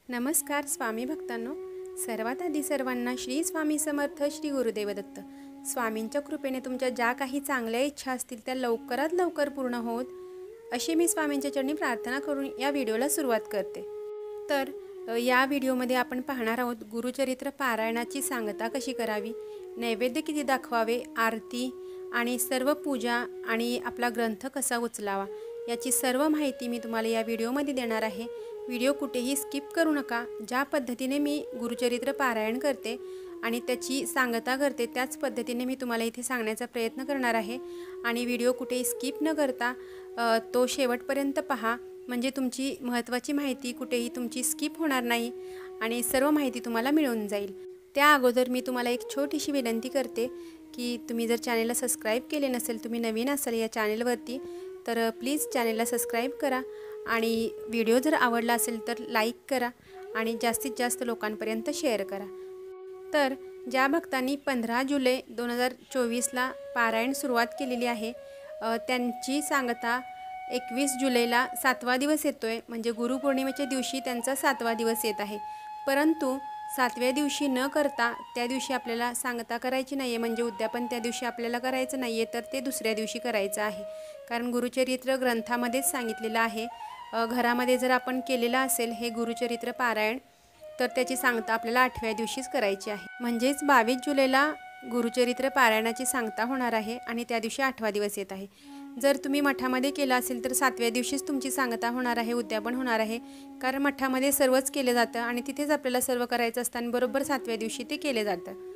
नमस्कार स्वामी भक्तांनो, सर्वात आधी सर्वांना श्री स्वामी समर्थ, श्री गुरुदेव दत्त. स्वामींच्या कृपेने तुमच्या ज्या काही चांगल्या इच्छा असतील त्या लवकरात लवकर पूर्ण होत अशी मी स्वामींच्या चरणी प्रार्थना करून या व्हिडिओला सुरुवात करते. तर या व्हिडिओमध्ये आपण पाहणार आहोत गुरुचरित्र पारायणाची सांगता कशी करावी, नैवेद्य किती दाखवावे, आरती आणि सर्व पूजा आणि आपला ग्रंथ कसा उचलावा याची सर्व माहिती मी तुम्हाला या व्हिडिओमध्ये देणार आहे. व्हिडिओ कुठेही स्किप करू नका. ज्या पद्धतीने मी गुरुचरित्र पारायण करते आणि त्याची सांगता करते त्याच पद्धतीने मी तुम्हाला इथे सांगण्याचा प्रयत्न करणार आहे. आणि व्हिडिओ कुठेही स्किप न करता तो शेवटपर्यंत पहा, म्हणजे तुमची महत्त्वाची माहिती कुठेही तुमची स्किप होणार नाही आणि सर्व माहिती तुम्हाला मिळून जाईल. त्या अगोदर मी तुम्हाला एक छोटीशी विनंती करते की तुम्ही जर चॅनेलला सबस्क्राईब केले नसेल, तुम्ही नवीन असाल या चॅनेलवरती, तर प्लीज चॅनेलला सबस्क्राईब करा आणि व्हिडिओ जर आवडला असेल तर लाईक करा आणि जास्तीत जास्त लोकांपर्यंत शेअर करा. तर ज्या भक्तांनी 15 जुलै 2024ला पारायण सुरुवात केलेली आहे त्यांची सांगता 21 जुलैला 7वा दिवस येतो आहे, म्हणजे गुरुपौर्णिमेच्या दिवशी त्यांचा 7वा दिवस येत आहे. परंतु 7व्या दिवशी न करता त्या दिवशी आपल्याला सांगता करायची नाही आहे, म्हणजे उद्यापन त्या दिवशी आपल्याला करायचं नाही आहे, तर ते दुसऱ्या दिवशी करायचं आहे. कारण गुरुचरित्र ग्रंथामध्येच सांगितलेलं आहे, घरामध्ये जर आपण केलेलं असेल हे गुरुचरित्र पारायण तर त्याची सांगता आपल्याला 8व्या दिवशीच करायची आहे. म्हणजेच 22 जुलैला गुरुचरित्र पारायणाची सांगता होणार आहे आणि त्या दिवशी 8वा दिवस येत आहे. जर तुम्ही मठामध्ये केलं असेल तर 7व्या दिवशीच तुमची सांगता होणार आहे, उद्यापन होणार आहे. कारण मठामध्ये सर्वच केलं जातं आणि तिथेच आपल्याला सर्व करायचं असतं आणि बरोबर 7व्या दिवशी ते केले जातं.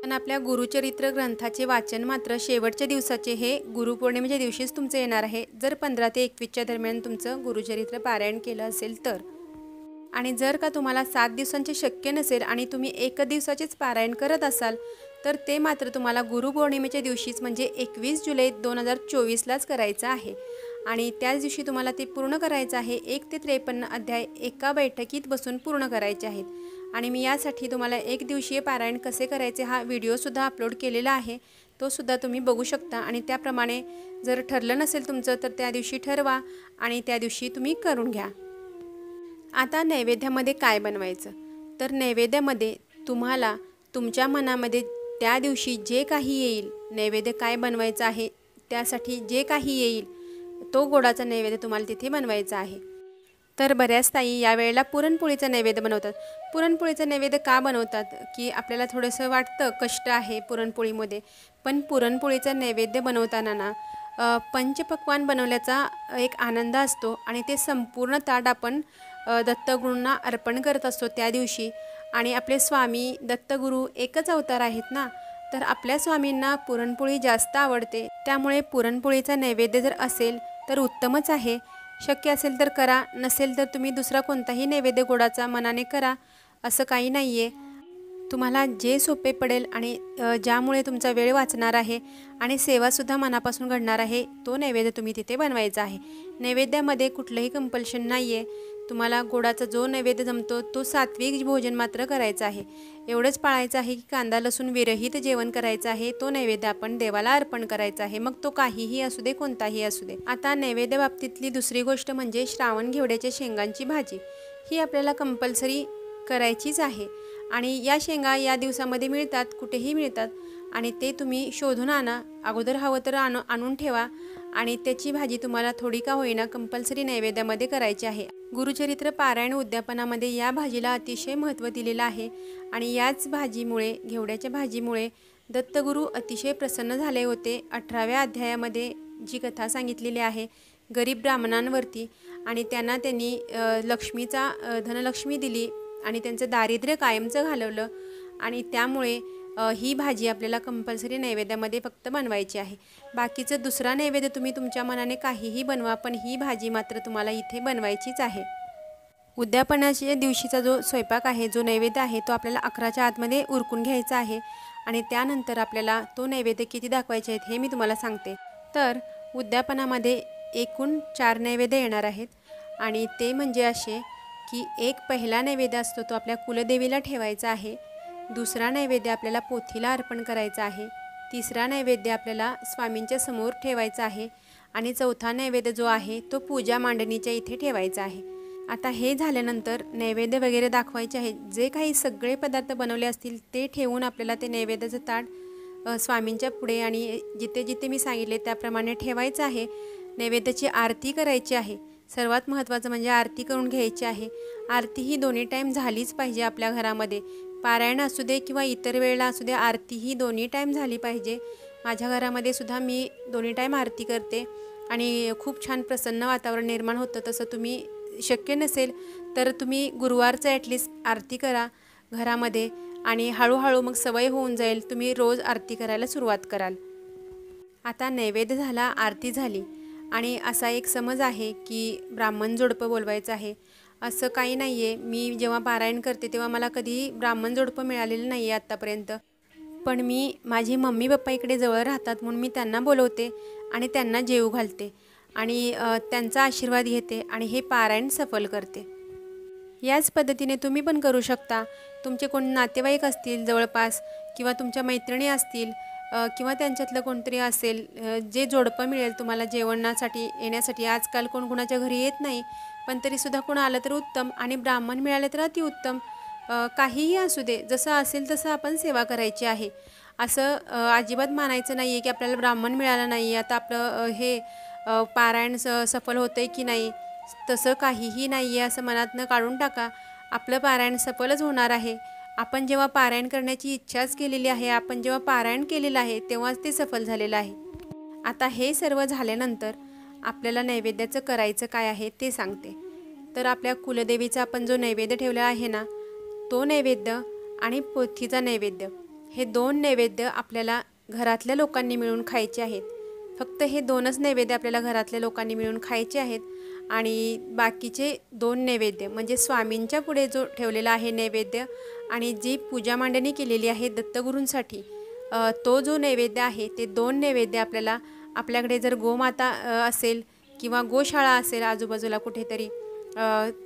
पण आपल्या गुरुचरित्र ग्रंथाचे वाचन मात्र शेवटच्या दिवसाचे हे गुरुपौर्णिमेच्या दिवशीच तुमचं येणार आहे, जर 15 ते 21च्या दरम्यान तुमचं गुरुचरित्र पारायण केलं असेल तर. आणि जर का तुम्हाला 7 दिवसांचे शक्य नसेल आणि तुम्ही 1 दिवसाचेच पारायण करत असाल तर ते मात्र तुम्हाला गुरुपौर्णिमेच्या दिवशीच म्हणजे 21 जुलै 2024लाच करायचं आहे. आणि त्याच दिवशी तुम्हाला ते पूर्ण करायचं आहे. 1 ते 53 अध्याय एका बैठकीत बसून पूर्ण करायचे आहेत. आणि मी यासाठी तुम्हाला 1 दिवसीय पारायण कसे करायचे हा व्हिडिओसुद्धा अपलोड केलेला आहे, तो सुद्धा तुम्ही बघू शकता. आणि त्याप्रमाणे जर ठरलं नसेल तुमचं तर त्या दिवशी ठरवा आणि त्या दिवशी तुम्ही करून घ्या. आता नैवेद्यामध्ये काय बनवायचं, तर नैवेद्यामध्ये तुम्हाला तुमच्या मनामध्ये त्या दिवशी जे काही येईल, नैवेद्य काय बनवायचं आहे त्यासाठी जे काही येईल तो गोडाचा नैवेद्य तुम्हाला तिथे बनवायचा आहे. तर बऱ्याच ताई यावेळेला पुरणपोळीचं नैवेद्य बनवतात. पुरणपोळीचं नैवेद्य का बनवतात की आपल्याला थोडंसं वाटतं कष्ट आहे पुरणपोळीमध्ये, पण पुरणपोळीचं नैवेद्य बनवताना ना पंचपक्वान्न बनवल्याचा एक आनंद असतो आणि ते संपूर्ण ताट आपण दत्तगुरूंना अर्पण करत असतो त्या दिवशी. आणि आपले स्वामी दत्तगुरू एकच अवतार आहेत ना, तर आपल्या स्वामींना पुरणपोळी जास्त आवडते, त्यामुळे पुरणपोळीचा नैवेद्य जर असेल तर उत्तमच आहे. शक्य असेल तर करा, नसेल तर तुम्ही दुसरा कोणताही नैवेद्य गोडाचा मनाने करा, असं काही नाही आहे. तुम्हाला जे सोपे पडेल आणि ज्यामुळे तुमचा वेळ वाचणार आहे आणि सेवासुद्धा मनापासून घडणार आहे तो नैवेद्य तुम्ही तिथे बनवायचा आहे. नैवेद्यामध्ये कुठलंही कंपल्शन नाही आहे. तुम्हाला गोडाचा जो नैवेद्य जमतो तो सात्विक भोजन मात्र करायचं आहे. एवढंच पाळायचं आहे की कांदा लसूण विरहित जेवण करायचं आहे. तो नैवेद्य आपण देवाला अर्पण करायचा आहे, मग तो काहीही असू दे, कोणताही असू दे. आता नैवेद्य बाबतीतली दुसरी गोष्ट म्हणजे श्रावण घेवड्याच्या शेंगांची भाजी. ही आपल्याला कंपल्सरी करायचीच आहे. आणि या शेंगा या दिवसामध्ये मिळतात, कुठेही मिळतात आणि ते तुम्ही शोधून आणा. अगोदर हवं तर आणून ठेवा आणि त्याची भाजी तुम्हाला थोडी का होईना कंपल्सरी नैवेद्यामध्ये करायची आहे. गुरुचरित्र पारायण उद्यापनामध्ये या भाजीला अतिशय महत्त्व दिलेलं आहे. आणि याच भाजीमुळे, घेवड्याच्या भाजीमुळे दत्तगुरू अतिशय प्रसन्न झाले होते. 18व्या अध्यायामध्ये जी कथा सांगितलेली आहे गरीब ब्राह्मणांवरती, आणि त्यांना त्यांनी धनलक्ष्मी दिली आणि त्यांचं दारिद्र्य कायमचं घालवलं. आणि त्यामुळे ही भाजी आपल्याला कंपल्सरी नैवेद्यामध्ये फक्त बनवायची आहे. बाकीचं दुसरा नैवेद्य तुम्ही तुमच्या मनाने काहीही बनवा, पण ही भाजी मात्र तुम्हाला इथे बनवायचीच आहे. उद्यापनाच्या दिवशीचा जो स्वयंपाक आहे, जो नैवेद्य आहे, तो आपल्याला 11च्या आतमध्ये उरकून घ्यायचा आहे. आणि त्यानंतर आपल्याला तो नैवेद्य किती दाखवायचे आहेत हे मी तुम्हाला सांगते. तर उद्यापनामध्ये एकूण 4 नैवेद्य येणार आहेत आणि ते म्हणजे असे की एक पहिला नैवेद्य असतो तो आपल्या कुलदेवीला ठेवायचा आहे. दुसरा नैवेद्य आपल्याला पोथीला अर्पण करायचा आहे. तिसरा नैवेद्य आपल्याला स्वामींच्या समोर ठेवायचा आहे आणि चौथा नैवेद्य जो आहे तो पूजा मांडणीच्या इथे ठेवायचा आहे. आता हे झाल्यानंतर नैवेद्य वगैरे दाखवायचे आहे। जे काही सगळे पदार्थ बनवले असतील ते ठेवून आपल्याला ते नैवेद्याचं ताट स्वामींच्या पुढे आणि जिथे जिथे मी सांगितले त्याप्रमाणे ठेवायचं आहे। नैवेद्याची आरती करायची आहे। सर्वात महत्त्वाचं म्हणजे आरती करून घ्यायची आहे। आरती ही दोन्ही टाईम झालीच पाहिजे आपल्या घरामध्ये, पारायण असू दे किंवा इतर वेळेला असू दे, आरती ही दोन्ही टाईम झाली पाहिजे। माझ्या घरामध्ये सुद्धा मी दोन्ही टाईम आरती करते आणि खूप छान प्रसन्न वातावरण निर्माण होतं। तसं तुम्ही शक्य नसेल तर तुम्ही गुरुवारचं ॲटलिस्ट आरती करा घरामध्ये आणि हळूहळू मग सवय होऊन जाईल, तुम्ही रोज आरती करायला सुरुवात कराल। आता नैवेद्य झाला, आरती झाली आणि असा एक समज आहे की ब्राह्मण जोडपं बोलवायचं आहे। असं काही नाही आहे, मी जेव्हा पारायण करते तेव्हा मला कधी ब्राह्मण जोडपं मिळालेलं नाही आहे आत्तापर्यंत, पण मी माझी मम्मी पप्पा इकडे जवळ राहतात म्हणून मी त्यांना बोलवते आणि त्यांना जेवू घालते आणि त्यांचा आशीर्वाद घेते आणि हे पारायण सफल करते। याच पद्धतीने तुम्ही पण करू शकता। तुमचे कोण नातेवाईक असतील जवळपास किंवा तुमच्या मैत्रिणी असतील किंवा त्यांच्यातलं कोणतरी असेल जे जोडपं मिळेल तुम्हाला जेवणासाठी येण्यासाठी। आजकाल कोण कुणाच्या घरी येत नाही, पण तरीसुद्धा कोण आलं तर उत्तम आणि ब्राह्मण मिळाले तर अतिउत्तम। काहीही असू दे, जसं असेल तसं आपण सेवा करायची आहे। असं अजिबात मानायचं नाही आहे की आपल्याला ब्राह्मण मिळालं नाही आता आपलं हे पारायण सफल होतं आहे की नाही, तसं काहीही नाही आहे असं मनातनं काढून टाका। आपलं पारायण सफलच होणार आहे। आपण जेव्हा पारायण करण्याची इच्छाच केलेली आहे, आपण जेव्हा पारायण केलेलं आहे तेव्हाच ते सफल झालेलं आहे। आता हे सर्व झाल्यानंतर आपल्याला नैवेद्याचं करायचं काय आहे ते सांगते। तर आपल्या कुलदेवीचा आपण जो नैवेद्य ठेवला आहे ना, तो नैवेद्य आणि पोथीचा नैवेद्य, हे दोन नैवेद्य आपल्याला घरातल्या लोकांनी मिळून खायचे आहेत। फक्त हे दोनच नैवेद्य आपल्याला घरातल्या लोकांनी मिळून खायचे आहेत आणि बाकीचे दोन नैवेद्य म्हणजे स्वामींच्या पुढे जो ठेवलेला आहे नैवेद्य आणि जी पूजा मांडणी केलेली आहे दत्तगुरूंसाठी, तो जो नैवेद्य आहे ते दोन नैवेद्य आपल्याला आपल्याकडे जर गोमाता असेल किंवा गोशाळा असेल आजूबाजूला कुठेतरी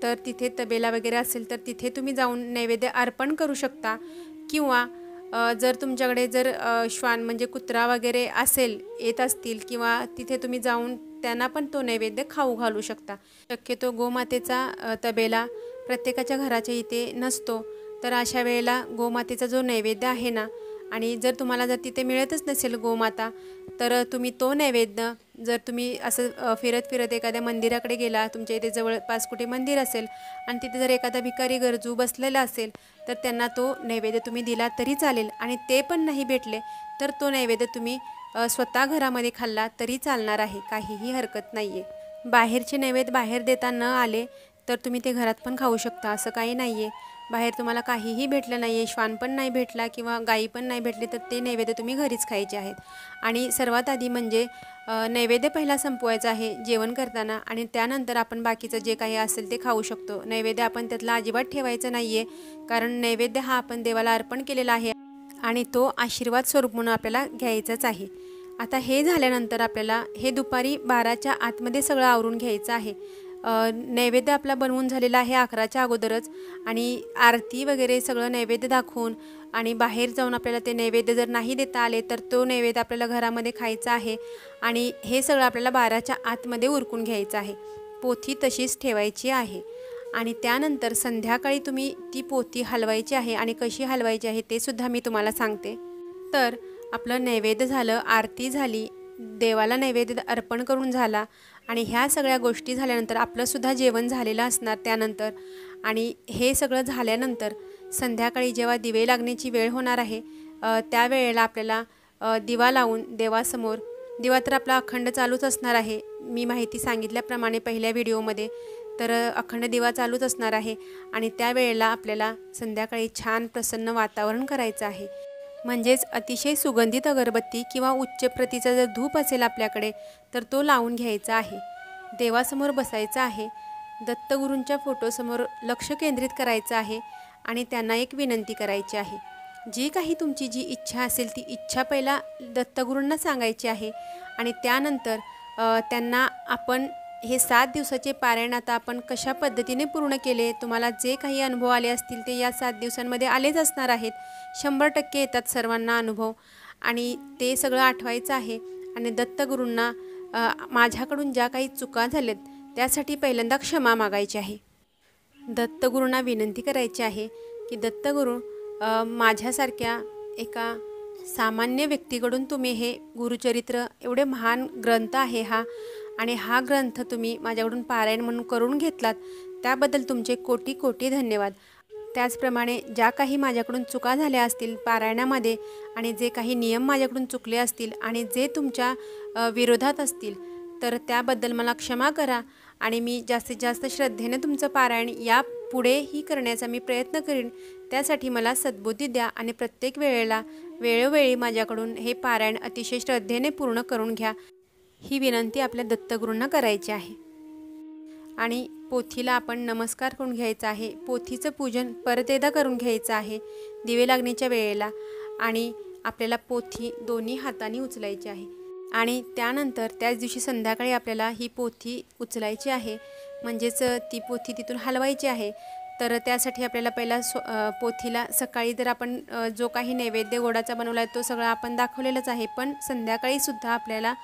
तर तिथे तबेला वगैरे असेल तर तिथे तुम्ही जाऊन नैवेद्य अर्पण करू शकता किंवा जर तुमच्याकडे जर श्वान म्हणजे कुत्रा वगैरे असेल येत असतील किंवा तिथे तुम्ही जाऊन त्यांना पण तो नैवेद्य खाऊ घालू शकता। शक्यतो गोमातेचा तबेला प्रत्येकाच्या घराच्या इथे नसतो, तर अशा वेळेला गोमातेचा जो नैवेद्य आहे ना, आणि जर तुम्हाला जर तिथे मिळतच नसेल गोमाता तर तुम्ही तो नैवेद्य जर तुम्ही असं फिरत फिरत एखाद्या मंदिराकडे गेला, तुमच्या इथे जवळपास कुठे मंदिर असेल आणि तिथे जर एखादा भिकारी गरजू बसलेला असेल तर त्यांना तो नैवेद्य तुम्ही दिला तरी चालेल आणि ते पण नाही भेटले तर तो नैवेद्य तुम्ही स्वतः घरामध्ये खाल्ला तरी चालणार आहे, काहीही हरकत नाही आहे। बाहेरचे नैवेद्य बाहेर देता न आले तर तुम्ही ते घरात पण खाऊ शकता, असं काही नाही आहे। बाहेर तुम्हाला काहीही भेटलं नाही आहे, श्वान पण नाही भेटला किंवा गाई पण नाही भेटली तर ते नैवेद्य तुम्ही घरीच खायचे आहेत। आणि सर्वात आधी म्हणजे नैवेद्य पहिला संपवायचा आहे जेवण करताना आणि त्यानंतर आपण बाकीचं जे काही असेल ते खाऊ शकतो। नैवेद्य आपण त्यातला अजिबात ठेवायचं नाही आहे, कारण नैवेद्य हा आपण देवाला अर्पण केलेला आहे आणि तो आशीर्वाद स्वरूप म्हणून आपल्याला घ्यायचाच आहे। आता हे झाल्यानंतर आपल्याला हे दुपारी 12च्या आतमध्ये सगळं आवरून घ्यायचं आहे। नैवेद्य आपला बनवून झालेला आहे 11च्या अगोदरच आणि आरती वगैरे सगळं नैवेद्य दाखवून आणि बाहेर जाऊन आपल्याला ते नैवेद्य जर नाही देता आले तर तो नैवेद्य आपल्याला घरामध्ये खायचा आहे आणि हे सगळं आपल्याला 12च्या आतमध्ये उरकून घ्यायचं आहे। पोथी तशीच ठेवायची आहे आणि त्यानंतर संध्याकाळी तुम्ही ती पोथी हलवायची आहे आणि कशी हलवायची आहे ते सुद्धा मी तुम्हाला सांगते। तर आपलं नैवेद्य झालं, आरती झाली, देवाला नैवेद्य अर्पण करून झाला आणि ह्या सगळ्या गोष्टी झाल्यानंतर आपलंसुद्धा जेवण झालेलं असणार त्यानंतर आणि हे सगळं झाल्यानंतर संध्याकाळी जेव्हा दिवे लागण्याची वेळ होणार आहे त्यावेळेला आपल्याला दिवा लावून देवासमोर, दिवा तर आपला अखंड चालूच असणार आहे, मी माहिती सांगितल्याप्रमाणे पहिल्या व्हिडिओमध्ये, तर अखंड दिवा चालूच असणार आहे आणि त्यावेळेला आपल्याला संध्याकाळी छान प्रसन्न वातावरण करायचं आहे। म्हणजेच अतिशय सुगंधित अगरबत्ती किंवा उच्च प्रतीचा जर धूप असेल आपल्याकडे तर तो लावून घ्यायचा आहे। देवासमोर बसायचं आहे, दत्तगुरूंच्या फोटोसमोर लक्ष केंद्रित करायचं आहे आणि त्यांना एक विनंती करायची आहे। जी काही तुमची जी इच्छा असेल ती इच्छा पहिला दत्तगुरूंना सांगायची आहे आणि त्यानंतर त्यांना आपण हे 7 दिवसाचे पारायण आता आपण कशा पद्धतीने पूर्ण केले, तुम्हाला जे काही अनुभव आले असतील ते या 7 दिवसांमध्ये आलेच असणार आहेत, 100% येतात सर्वांना अनुभव आणि ते सगळं आठवायचं आहे आणि दत्तगुरूंना माझ्याकडून ज्या काही चुका झाल्यात त्यासाठी पहिल्यांदा क्षमा मागायची आहे। दत्तगुरूंना विनंती करायची आहे की दत्तगुरू माझ्यासारख्या एका सामान्य व्यक्तीकडून तुम्ही हे गुरुचरित्र एवढे महान ग्रंथ आहे हा, आणि हा ग्रंथ तुम्ही माझ्याकडून पारायण म्हणून करून घेतलात, त्याबद्दल तुमचे कोटी कोटी धन्यवाद. त्याचप्रमाणे ज्या काही माझ्याकडून चुका झाल्या असतील पारायणामध्ये, आणि जे काही नियम माझ्याकडून चुकले असतील आणि जे तुमच्या विरोधात असतील, तर त्याबद्दल मला क्षमा करा. आणि मी जास्तीत जास्त श्रद्धेने तुमचं पारायण यापुढेही करण्याचा मी प्रयत्न करीन. त्यासाठी मला सद्बुद्धी द्या आणि प्रत्येक वेळोवेळी माझ्याकडून हे पारायण अतिशय श्रद्धेने पूर्ण करून घ्या, ही विनंती आपल्या दत्तगुरूंना करायची आहे. आणि पोथीला आपण नमस्कार करून घ्यायचा आहे. पोथीचं पूजन परत एकदा करून घ्यायचं आहे दिवे लागण्याच्या वेळेला. आणि आपल्याला पोथी दोन्ही हातांनी उचलायची आहे. आणि त्यानंतर त्याच दिवशी संध्याकाळी आपल्याला ही पोथी उचलायची आहे, म्हणजेच ती पोथी तिथून हलवायची आहे. तर त्यासाठी आपल्याला पहिला पोथीला सकाळी जर आपण जो काही नैवेद्य गोडाचा बनवला आहे तो सगळा आपण दाखवलेलाच आहे, पण संध्याकाळीसुद्धा आपल्याला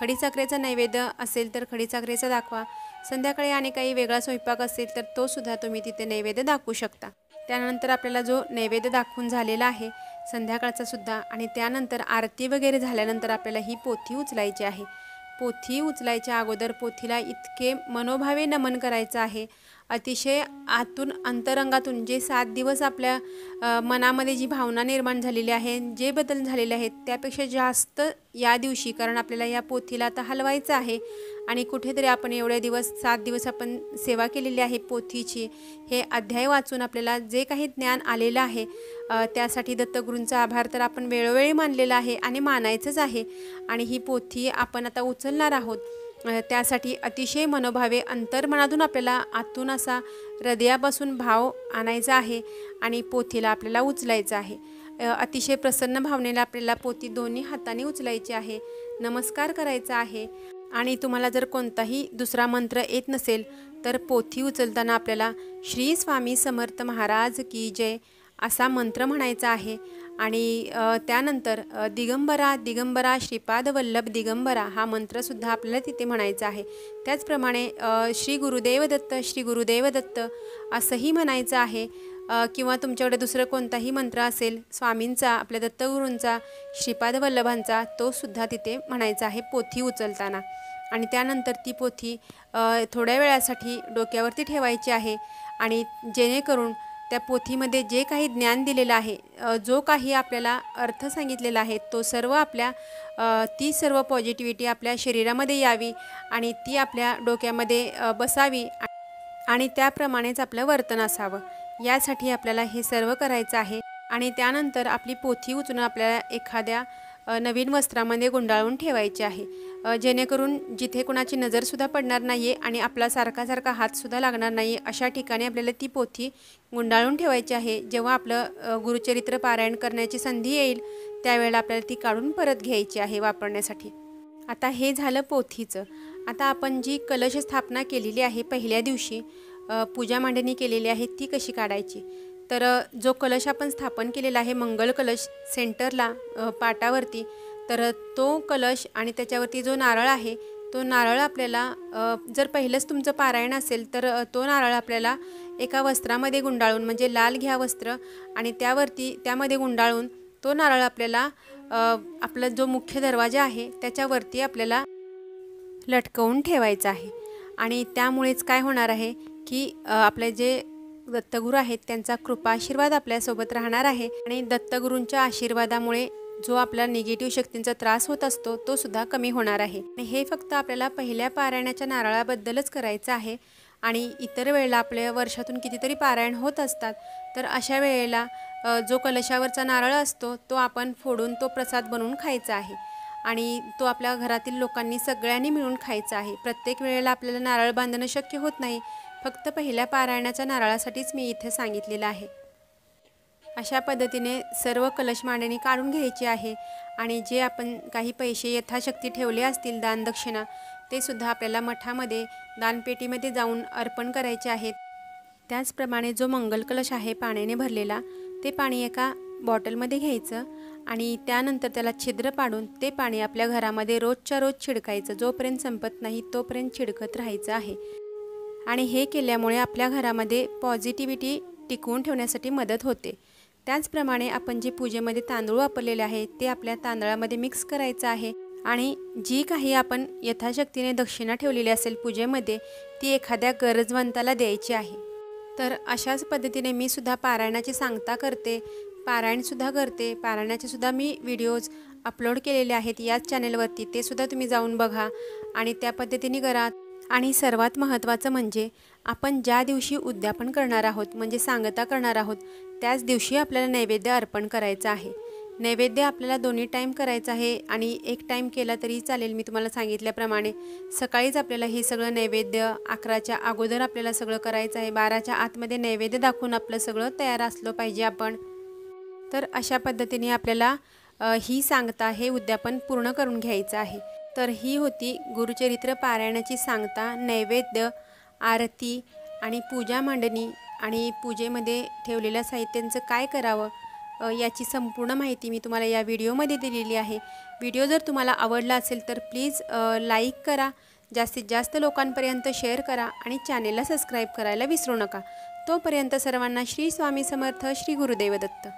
खडीसाखरेचा नैवेद्य असेल तर खडीसाखरेचा दाखवा. संध्याकाळी आणि काही वेगळा स्वयंपाक असेल तर तो सुद्धा तुम्ही तिथे नैवेद्य दाखवू शकता. त्यानंतर आपल्याला जो नैवेद्य दाखवून झालेला आहे संध्याकाळचा सुद्धा, आणि त्यानंतर आरती वगैरे झाल्यानंतर आपल्याला ही पोथी उचलायची आहे. पोथी उचलायच्या अगोदर पोथीला इतके मनोभावे नमन करायचं आहे, अतिशय आतून अंतरंगातून. जे 7 दिवस आपल्या मनामध्ये जी भावना निर्माण झालेली आहे, जे बदल झालेले आहेत त्यापेक्षा जास्त या दिवशी, कारण आपल्याला या पोथीला आता हलवायचं आहे. आणि कुठेतरी आपण एवढे दिवस 7 दिवस आपण सेवा केलेली आहे पोथीची, हे अध्याय वाचून आपल्याला जे काही ज्ञान आलेलं आहे त्यासाठी दत्तगुरूंचा आभार तर आपण वेळोवेळी मानलेला आहे आणि मानायचंच आहे. आणि ही पोथी आपण आता उचलणार आहोत, त्यासाठी अतिशय मनोभावे अंतर्मनातून आपल्याला आतून असा हृदयापासून भाव आणायचा आहे आणि पोथीला आपल्याला उचलायचं आहे. अतिशय प्रसन्न भावनेला आपल्याला पोथी दोन्ही हातांनी उचलायची आहे, नमस्कार करायचा आहे. आणि तुम्हाला जर कोणताही दुसरा मंत्र येत नसेल तर पोथी उचलताना आपल्याला श्री स्वामी समर्थ महाराज की जय असा मंत्र म्हणायचा आहे. आणि त्यानंतर दिगंबरा दिगंबरा श्रीपाद वल्लभ दिगंबरा हा मंत्रसुद्धा आपल्याला तिथे म्हणायचा आहे. त्याचप्रमाणे श्री गुरुदेव दत्त श्री गुरुदेव दत्त असंही म्हणायचं आहे. किंवा तुमच्याकडे दुसरं कोणताही मंत्र असेल स्वामींचा, आपल्या दत्तगुरूंचा, श्रीपाद वल्लभांचा, तो सुद्धा तिथे म्हणायचा आहे पोथी उचलताना. आणि त्यानंतर ती पोथी थोड्या वेळासाठी डोक्यावरती ठेवायची आहे. आणि जेणेकरून त्या पोथीमध्ये जे काही ज्ञान दिलेलं आहे, जो काही आपल्याला अर्थ सांगितलेला आहे, तो सर्व ती सर्व पॉझिटिव्हिटी आपल्या शरीरामध्ये यावी आणि ती आपल्या डोक्यामध्ये बसावी आणि त्याप्रमाणेच आपलं वर्तन असावं. यासाठी आपल्याला हे सर्व करायचं आहे. आणि त्यानंतर आपली पोथी उचलून आपल्याला एखाद्या नवीन वस्त्रामध्ये गुंडाळून ठेवायचे आहे, जेणेकरून जिथे कुणाची नजरसुद्धा पडणार नाही आहे आणि आपला सारखा हातसुद्धा लागणार नाही, अशा ठिकाणी आपल्याला ती पोथी गुंडाळून ठेवायची आहे. जेव्हा आपलं गुरुचरित्र पारायण करण्याची संधी येईल त्यावेळेला आपल्याला ती काढून परत घ्यायची आहे वापरण्यासाठी. आता हे झालं पोथीचं. आता आपण जी कलश स्थापना केलेली आहे पहिल्या दिवशी, पूजा मांडणी केलेली आहे, ती कशी काढायची. तर जो कलश आपण स्थापन केलेला आहे मंगल कलश सेंटरला पाटावरती, तर तो कलश आणि त्याच्यावरती जो नारळ आहे तो नारळ आपल्याला जर पहिलंच तुमचं पारायण असेल तर तो नारळ आपल्याला एका वस्त्रामध्ये गुंडाळून, म्हणजे लाल घ्या वस्त्र आणि त्यामध्ये गुंडाळून तो नारळ आपल्याला आपला जो मुख्य दरवाजा आहे त्याच्यावरती आपल्याला लटकवून ठेवायचा आहे. आणि त्यामुळेच काय होणार आहे की आपले जे दत्तगुरू आहेत त्यांचा कृपाशीर्वाद आपल्यासोबत राहणार आहे. आणि दत्तगुरूंच्या आशीर्वादामुळे जो आपला निगेटिव्ह शक्तींचा त्रास होत असतो तो सुद्धा कमी होणार आहे. आणि हे फक्त आपल्याला पहिल्या पारायणाच्या नारळाबद्दलच करायचं आहे. आणि इतर वेळेला आपल्या वर्षातून कितीतरी पारायण होत असतात, तर अशा वेळेला जो कलशावरचा नारळ असतो तो आपण फोडून तो प्रसाद बनवून खायचा आहे आणि तो आपल्या घरातील लोकांनी सगळ्यांनी मिळून खायचा आहे. प्रत्येक वेळेला आपल्याला नारळ बांधणं शक्य होत नाही, फक्त पहिल्या पारायणाच्या नारळासाठीच मी इथे सांगितलेलं आहे. अशा पद्धतीने सर्व कलश मांडणी काढून घ्यायची आहे. आणि जे आपण काही पैसे यथाशक्ती ठेवले असतील दानदक्षिणा, ते सुद्धा आपल्याला मठामध्ये दानपेटीमध्ये जाऊन अर्पण करायचे आहेत. त्याचप्रमाणे जो मंगल कलश आहे पाण्याने भरलेला, ते पाणी एका बॉटलमध्ये घ्यायचं आणि त्यानंतर त्याला छिद्र पाडून ते पाणी आपल्या घरामध्ये रोजच्या रोज छिडकायचं. जोपर्यंत संपत नाही तोपर्यंत छिडकत राहायचं आहे. आणि हे केल्यामुळे आपल्या घरामध्ये पॉझिटिव्हिटी टिकवून ठेवण्यासाठी मदत होते। त्याचप्रमाणे आपण जे पूजेमध्ये तांदूळ वापरलेले आहे ते आपल्या तांदळामध्ये मिक्स करायचं आहे आणि जी काही आपण यथाशक्तीने दक्षिणा ठेवलेली असेल पूजेमध्ये ती एखाद्या गरजवंताला द्यायची आहे। तर अशाच पद्धतीने मी सुद्धा पारायणाची सांगता करते, पारायणसुद्धा करते। पारायणाचे सुद्धा मी व्हिडिओज अपलोड केलेले आहेत याच चॅनेलवरती, ते सुद्धा तुम्ही जाऊन बघा आणि त्या पद्धतीने करा। आणि सर्वात महत्त्वाचं म्हणजे आपण ज्या दिवशी उद्यापन करणार आहोत म्हणजे सांगता करणार आहोत त्याच दिवशी आपल्याला नैवेद्य अर्पण करायचं आहे। नैवेद्य आपल्याला दोन्ही टाईम करायचं आहे आणि एक टाईम केला तरी चालेल। मी तुम्हाला सांगितल्याप्रमाणे सकाळीच आपल्याला हे सगळं नैवेद्य 11च्या अगोदर आपल्याला सगळं करायचं आहे। 12च्या आतमध्ये नैवेद्य दाखवून आपलं सगळं तयार असलं पाहिजे आपण। तर अशा पद्धतीने आपल्याला ही सांगता हे उद्यापन पूर्ण करून घ्यायचं आहे। तर ही होती गुरुचरित्र पारायणाची सांगता, नैवेद्य, आरती आणि पूजा मांडणी आणि पूजेमध्ये ठेवलेल्या साहित्यांचं काय करावं याची संपूर्ण माहिती मी तुम्हाला या व्हिडिओमध्ये दिलेली आहे। व्हिडिओ जर तुम्हाला आवडला असेल तर प्लीज लाईक करा, जास्तीत जास्त लोकांपर्यंत शेअर करा आणि चॅनेलला सबस्क्राईब करायला विसरू नका। तोपर्यंत सर्वांना श्री स्वामी समर्थ, श्री गुरुदेव दत्त।